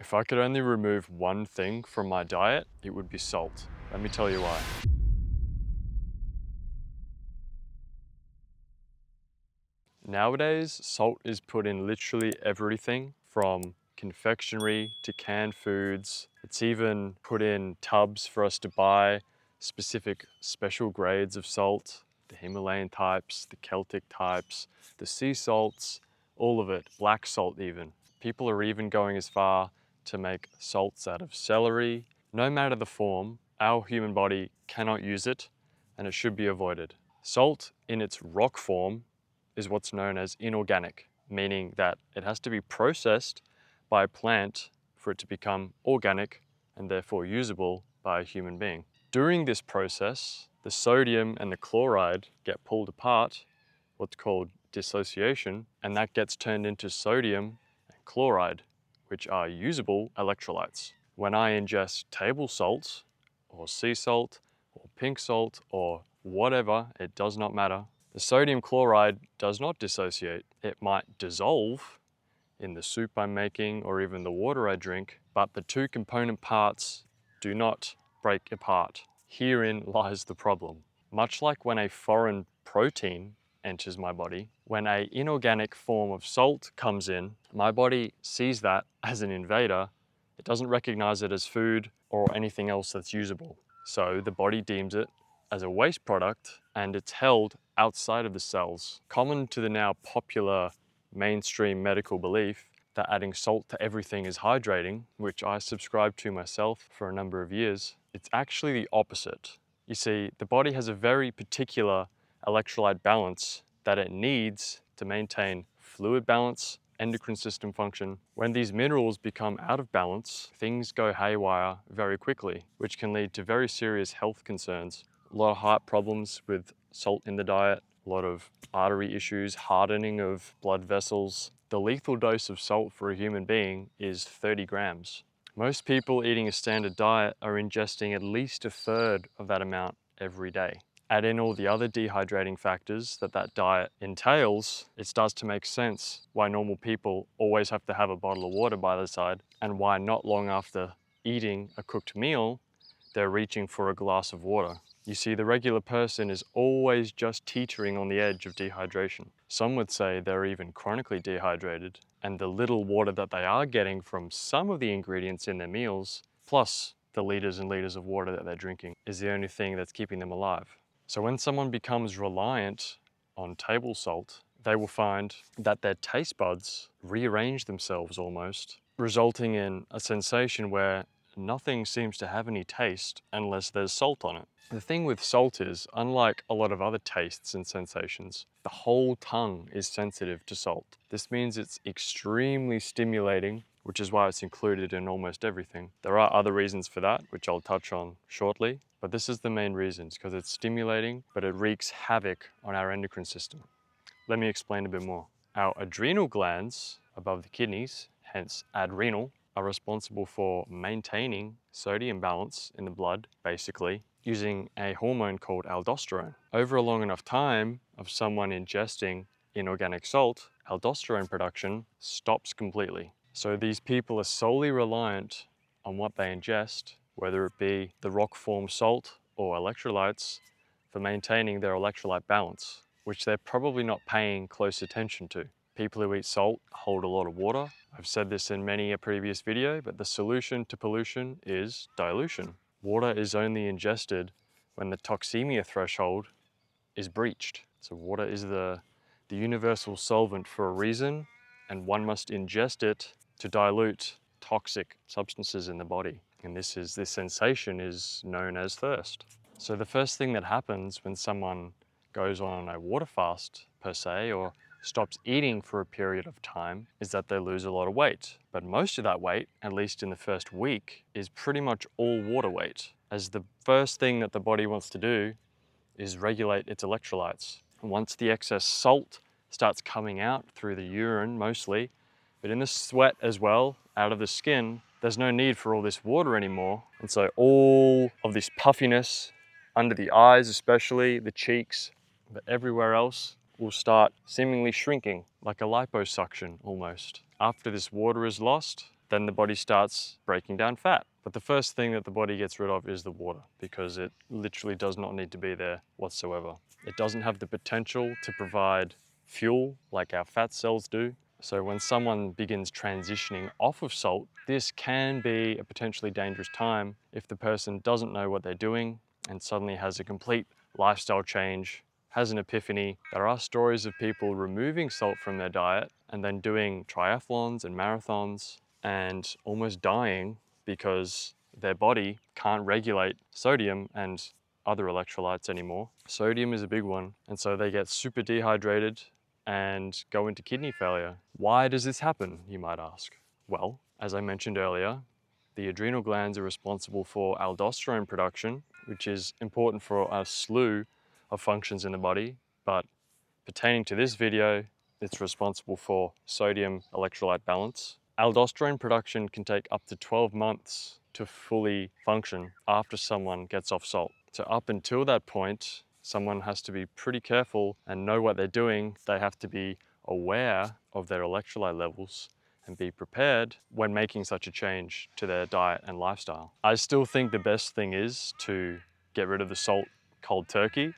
If I could only remove one thing from my diet, it would be salt. Let me tell you why. Nowadays, salt is put in literally everything from confectionery to canned foods. It's even put in tubs for us to buy specific special grades of salt, the Himalayan types, the Celtic types, the sea salts, all of it, black salt even. People are even going as far to make salts out of celery. No matter the form, our human body cannot use it and it should be avoided. Salt in its rock form is what's known as inorganic, meaning that it has to be processed by a plant for it to become organic and therefore usable by a human being. During this process, the sodium and the chloride get pulled apart, what's called dissociation, and that gets turned into sodium and chloride, which are usable electrolytes. When I ingest table salt or sea salt or pink salt or whatever, it does not matter. The sodium chloride does not dissociate. It might dissolve in the soup I'm making or even the water I drink, but the two component parts do not break apart. Herein lies the problem. Much like when a foreign protein enters my body, when an inorganic form of salt comes in, my body sees that as an invader. It doesn't recognize it as food or anything else that's usable. So the body deems it as a waste product and it's held outside of the cells. Common to the now popular mainstream medical belief that adding salt to everything is hydrating, which I subscribed to myself for a number of years, it's actually the opposite. You see, the body has a very particular electrolyte balance that it needs to maintain fluid balance, endocrine system function. When these minerals become out of balance, things go haywire very quickly, which can lead to very serious health concerns. A lot of heart problems with salt in the diet, a lot of artery issues, hardening of blood vessels. The lethal dose of salt for a human being is 30 grams. Most people eating a standard diet are ingesting at least a third of that amount every day. Add in all the other dehydrating factors that diet entails, it starts to make sense why normal people always have to have a bottle of water by their side and why not long after eating a cooked meal, they're reaching for a glass of water. You see, the regular person is always just teetering on the edge of dehydration. Some would say they're even chronically dehydrated, and the little water that they are getting from some of the ingredients in their meals, plus the liters and liters of water that they're drinking, is the only thing that's keeping them alive. So when someone becomes reliant on table salt, they will find that their taste buds rearrange themselves almost, resulting in a sensation where nothing seems to have any taste unless there's salt on it. The thing with salt is, unlike a lot of other tastes and sensations, the whole tongue is sensitive to salt. This means it's extremely stimulating, which is why it's included in almost everything. There are other reasons for that, which I'll touch on shortly, but this is the main reason, because it's stimulating, but it wreaks havoc on our endocrine system. Let me explain a bit more. Our adrenal glands above the kidneys, hence adrenal, are responsible for maintaining sodium balance in the blood, basically, using a hormone called aldosterone. Over a long enough time of someone ingesting inorganic salt, aldosterone production stops completely. So these people are solely reliant on what they ingest, whether it be the rock form salt or electrolytes, for maintaining their electrolyte balance, which they're probably not paying close attention to. People who eat salt hold a lot of water. I've said this in many a previous video, but the solution to pollution is dilution. Water is only ingested when the toxemia threshold is breached. So water is the universal solvent for a reason, and one must ingest it to dilute toxic substances in the body. And this sensation is known as thirst. So the first thing that happens when someone goes on a water fast per se, or stops eating for a period of time, is that they lose a lot of weight. But most of that weight, at least in the first week, is pretty much all water weight, as the first thing that the body wants to do is regulate its electrolytes. And once the excess salt starts coming out through the urine mostly, but in the sweat as well, out of the skin, there's no need for all this water anymore. And so all of this puffiness under the eyes especially, the cheeks, but everywhere else will start seemingly shrinking, like a liposuction almost. After this water is lost, then the body starts breaking down fat. But the first thing that the body gets rid of is the water, because it literally does not need to be there whatsoever. It doesn't have the potential to provide fuel like our fat cells do. So when someone begins transitioning off of salt, this can be a potentially dangerous time if the person doesn't know what they're doing and suddenly has a complete lifestyle change, has an epiphany. There are stories of people removing salt from their diet and then doing triathlons and marathons and almost dying because their body can't regulate sodium and other electrolytes anymore. Sodium is a big one, and so they get super dehydrated and go into kidney failure. Why does this happen, you might ask? Well, as I mentioned earlier, the adrenal glands are responsible for aldosterone production, which is important for a slew of functions in the body, but pertaining to this video, it's responsible for sodium electrolyte balance. Aldosterone production can take up to 12 months to fully function after someone gets off salt. So up until that point, someone has to be pretty careful and know what they're doing. They have to be aware of their electrolyte levels and be prepared when making such a change to their diet and lifestyle. I still think the best thing is to get rid of the salt cold turkey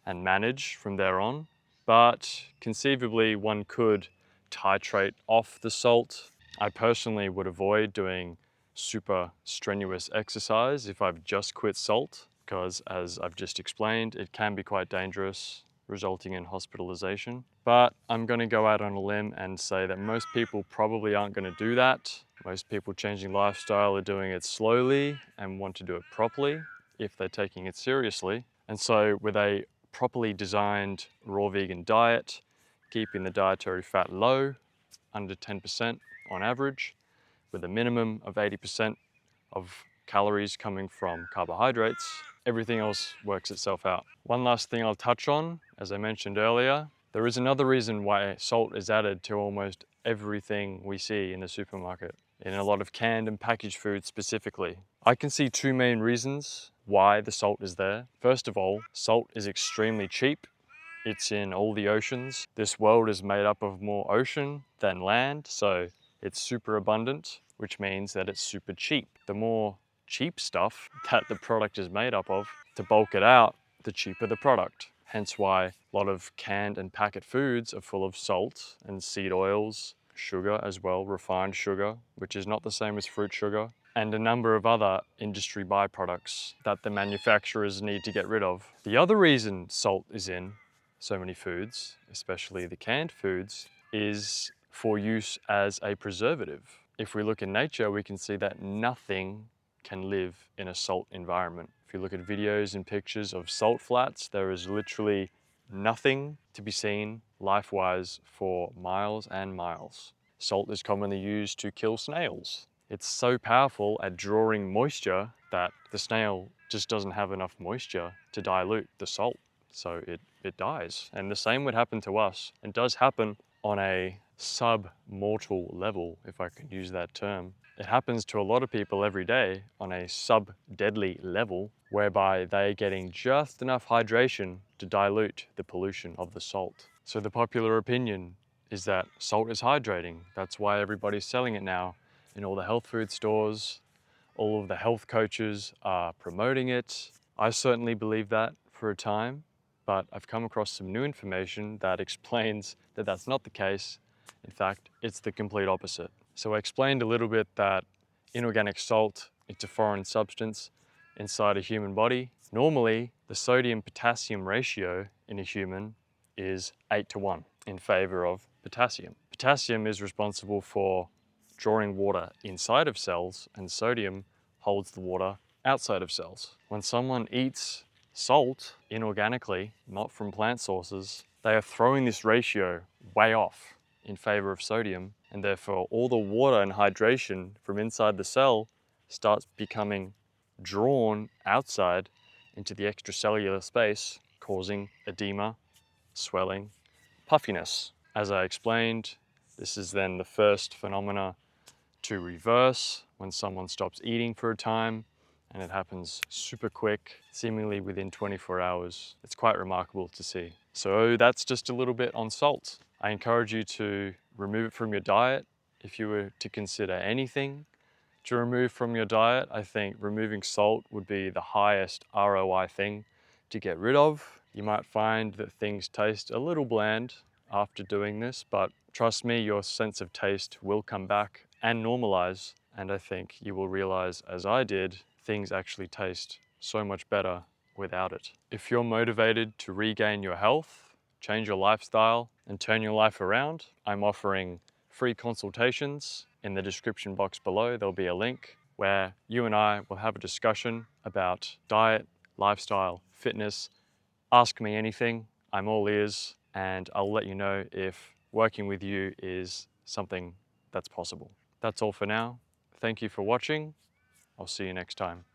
and manage from there on, but conceivably one could titrate off the salt. I personally would avoid doing super strenuous exercise if I've just quit salt, because as I've just explained, it can be quite dangerous, resulting in hospitalization. But I'm going to go out on a limb and say that most people probably aren't going to do that. Most people changing lifestyle are doing it slowly and want to do it properly if they're taking it seriously. And so with a properly designed raw vegan diet, keeping the dietary fat low, under 10% on average, with a minimum of 80% of calories coming from carbohydrates, everything else works itself out. One last thing I'll touch on, as I mentioned earlier, there is another reason why salt is added to almost everything we see in the supermarket, in a lot of canned and packaged food specifically. I can see two main reasons why the salt is there. First of all, salt is extremely cheap. It's in all the oceans. This world is made up of more ocean than land, so it's super abundant, which means that it's super cheap. The more cheap stuff that the product is made up of, to bulk it out, the cheaper the product. Hence why a lot of canned and packet foods are full of salt and seed oils, sugar as well, refined sugar, which is not the same as fruit sugar, and a number of other industry byproducts that the manufacturers need to get rid of. The other reason salt is in so many foods, especially the canned foods, is for use as a preservative. If we look in nature, we can see that nothing can live in a salt environment. If you look at videos and pictures of salt flats, there is literally nothing to be seen life-wise for miles and miles. Salt is commonly used to kill snails. It's so powerful at drawing moisture that the snail just doesn't have enough moisture to dilute the salt. So it dies. And the same would happen to us. It does happen on a sub-mortal level, if I can use that term. It happens to a lot of people every day on a sub-deadly level, whereby they're getting just enough hydration to dilute the pollution of the salt. So the popular opinion is that salt is hydrating. That's why everybody's selling it now in all the health food stores. All of the health coaches are promoting it. I certainly believed that for a time, but I've come across some new information that explains that that's not the case. In fact, it's the complete opposite. So I explained a little bit that inorganic salt, it's a foreign substance inside a human body. Normally, the sodium-potassium ratio in a human is 8:1 in favor of potassium. Potassium is responsible for drawing water inside of cells, and sodium holds the water outside of cells. When someone eats salt inorganically, not from plant sources, they are throwing this ratio way off in favor of sodium, and therefore all the water and hydration from inside the cell starts becoming drawn outside into the extracellular space, causing edema, swelling, puffiness. As I explained, this is then the first phenomena to reverse when someone stops eating for a time, and it happens super quick, seemingly within 24 hours. It's quite remarkable to see. So that's just a little bit on salt. I encourage you to remove it from your diet if you were to consider anything to remove from your diet, I think removing salt would be the highest ROI thing to get rid of. You might find that things taste a little bland after doing this, but trust me, your sense of taste will come back and normalize. And I think you will realize, as I did, things actually taste so much better without it. If you're motivated to regain your health, change your lifestyle, and turn your life around, I'm offering free consultations. In the description box below, there'll be a link where you and I will have a discussion about diet, lifestyle, fitness. Ask me anything, I'm all ears, and I'll let you know if working with you is something that's possible. That's all for now. Thank you for watching. I'll see you next time.